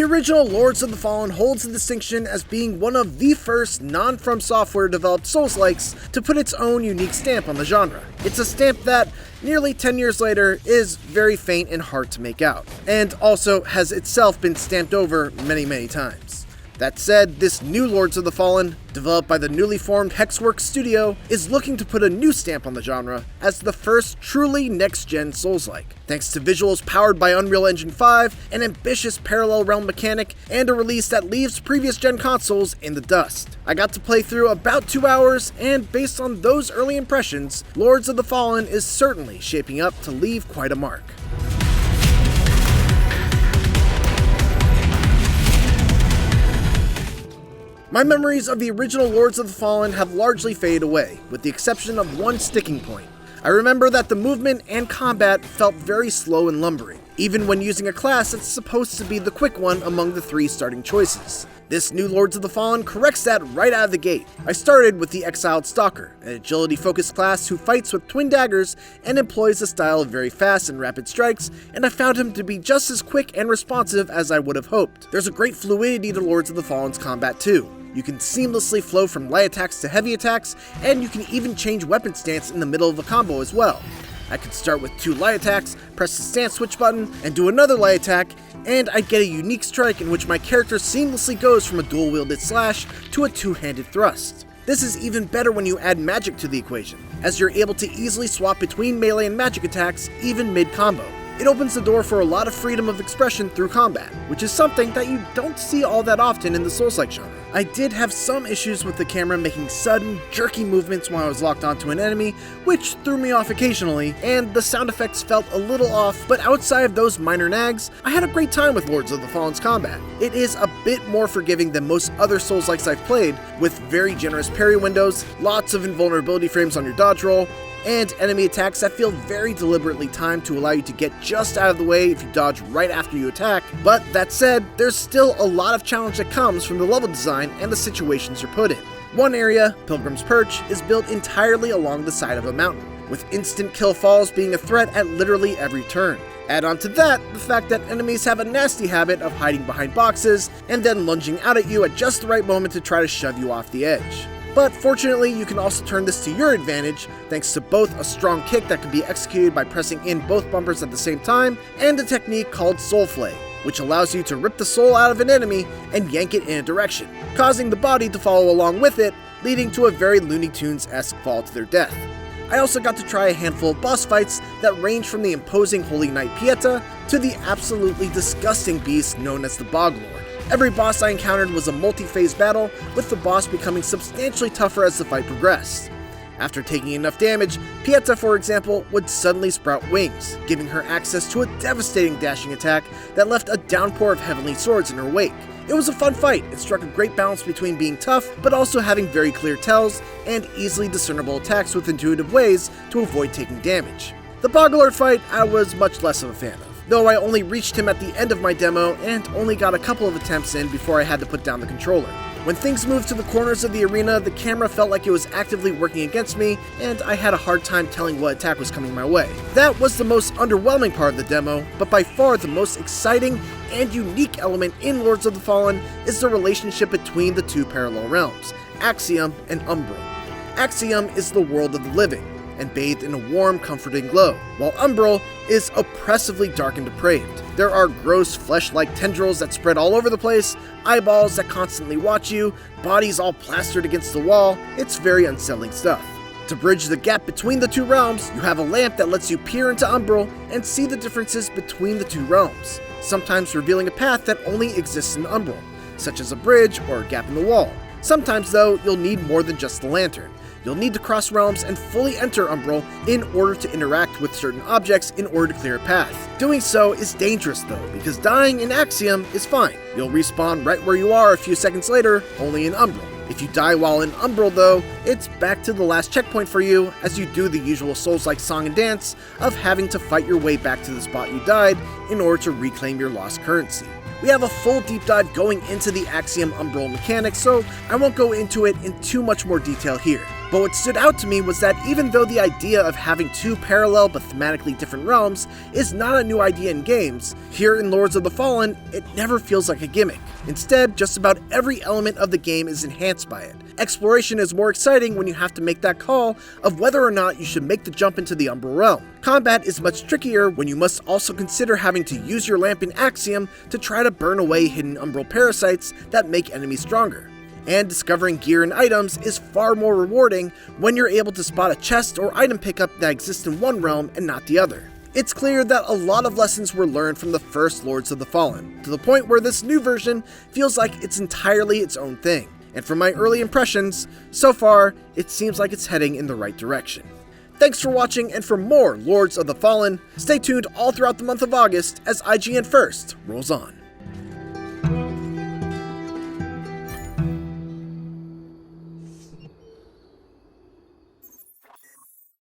original Lords of the Fallen holds the distinction as being one of the first non-From Software developed Soulslikes to put its own unique stamp on the genre. It's a stamp that, nearly 10 years later, is very faint and hard to make out, and also has itself been stamped over many times. That said, this new Lords of the Fallen, developed by the newly formed Hexworks studio, is looking to put a new stamp on the genre as the first truly next-gen Souls-like. Thanks to visuals powered by Unreal Engine 5, an ambitious parallel realm mechanic, and a release that leaves previous-gen consoles in the dust. I got to play through about 2 hours, and based on those early impressions, Lords of the Fallen is certainly shaping up to leave quite a mark. My memories of the original Lords of the Fallen have largely faded away, with the exception of one sticking point. I remember that the movement and combat felt very slow and lumbering, even when using a class that's supposed to be the quick one among the 3 starting choices. This new Lords of the Fallen corrects that right out of the gate. I started with the Exiled Stalker, an agility-focused class who fights with twin daggers and employs a style of very fast and rapid strikes, and I found him to be just as quick and responsive as I would have hoped. There's a great fluidity to Lords of the Fallen's combat too. You can seamlessly flow from light attacks to heavy attacks, and you can even change weapon stance in the middle of a combo as well. I could start with 2 light attacks, press the stance switch button, and do another light attack, and I'd get a unique strike in which my character seamlessly goes from a dual-wielded slash to a 2-handed thrust. This is even better when you add magic to the equation, as you're able to easily swap between melee and magic attacks even mid-combo. It opens the door for a lot of freedom of expression through combat, which is something that you don't see all that often in the Souls-like genre. I did have some issues with the camera making sudden, jerky movements when I was locked onto an enemy, which threw me off occasionally, and the sound effects felt a little off, but outside of those minor nags, I had a great time with Lords of the Fallen's combat. It is a bit more forgiving than most other Souls-likes I've played, with very generous parry windows, lots of invulnerability frames on your dodge roll, and enemy attacks that feel very deliberately timed to allow you to get just out of the way if you dodge right after you attack. But that said, there's still a lot of challenge that comes from the level design and the situations you're put in. One area, Pilgrim's Perch, is built entirely along the side of a mountain, with instant kill falls being a threat at literally every turn. Add on to that the fact that enemies have a nasty habit of hiding behind boxes and then lunging out at you at just the right moment to try to shove you off the edge. But fortunately, you can also turn this to your advantage thanks to both a strong kick that can be executed by pressing in both bumpers at the same time, and a technique called Soul Flay, which allows you to rip the soul out of an enemy and yank it in a direction, causing the body to follow along with it, leading to a very Looney Tunes-esque fall to their death. I also got to try a handful of boss fights that range from the imposing Holy Knight Pieta to the absolutely disgusting beast known as the Bog Lord. Every boss I encountered was a multi-phase battle, with the boss becoming substantially tougher as the fight progressed. After taking enough damage, Pieta, for example, would suddenly sprout wings, giving her access to a devastating dashing attack that left a downpour of heavenly swords in her wake. It was a fun fight. It struck a great balance between being tough, but also having very clear tells and easily discernible attacks with intuitive ways to avoid taking damage. The Boglord fight I was much less of a fan of, though I only reached him at the end of my demo and only got a couple of attempts in before I had to put down the controller. When things moved to the corners of the arena, the camera felt like it was actively working against me, and I had a hard time telling what attack was coming my way. That was the most underwhelming part of the demo, but by far the most exciting and unique element in Lords of the Fallen is the relationship between the 2 parallel realms, Axiom and Umbral. Axiom is the world of the living, and bathed in a warm, comforting glow, while Umbral is oppressively dark and depraved. There are gross, flesh-like tendrils that spread all over the place, eyeballs that constantly watch you, bodies all plastered against the wall. It's very unsettling stuff. To bridge the gap between the 2 realms, you have a lamp that lets you peer into Umbral and see the differences between the 2 realms, sometimes revealing a path that only exists in Umbral, such as a bridge or a gap in the wall. Sometimes, though, you'll need more than just the lantern. You'll need to cross realms and fully enter Umbral in order to interact with certain objects in order to clear a path. Doing so is dangerous though, because dying in Axiom is fine. You'll respawn right where you are a few seconds later, only in Umbral. If you die while in Umbral though, it's back to the last checkpoint for you, as you do the usual Souls-like song and dance of having to fight your way back to the spot you died in order to reclaim your lost currency. We have a full deep dive going into the Axiom Umbral mechanics, so I won't go into it in too much more detail here. But what stood out to me was that even though the idea of having two parallel but thematically different realms is not a new idea in games, here in Lords of the Fallen, it never feels like a gimmick. Instead, just about every element of the game is enhanced by it. Exploration is more exciting when you have to make that call of whether or not you should make the jump into the Umbral Realm. Combat is much trickier when you must also consider having to use your Lamping Axiom to try to burn away hidden Umbral parasites that make enemies stronger. And discovering gear and items is far more rewarding when you're able to spot a chest or item pickup that exists in one realm and not the other. It's clear that a lot of lessons were learned from the first Lords of the Fallen, to the point where this new version feels like it's entirely its own thing. And from my early impressions, so far, it seems like it's heading in the right direction. Thanks for watching, and for more Lords of the Fallen, stay tuned all throughout the month of August as IGN First rolls on.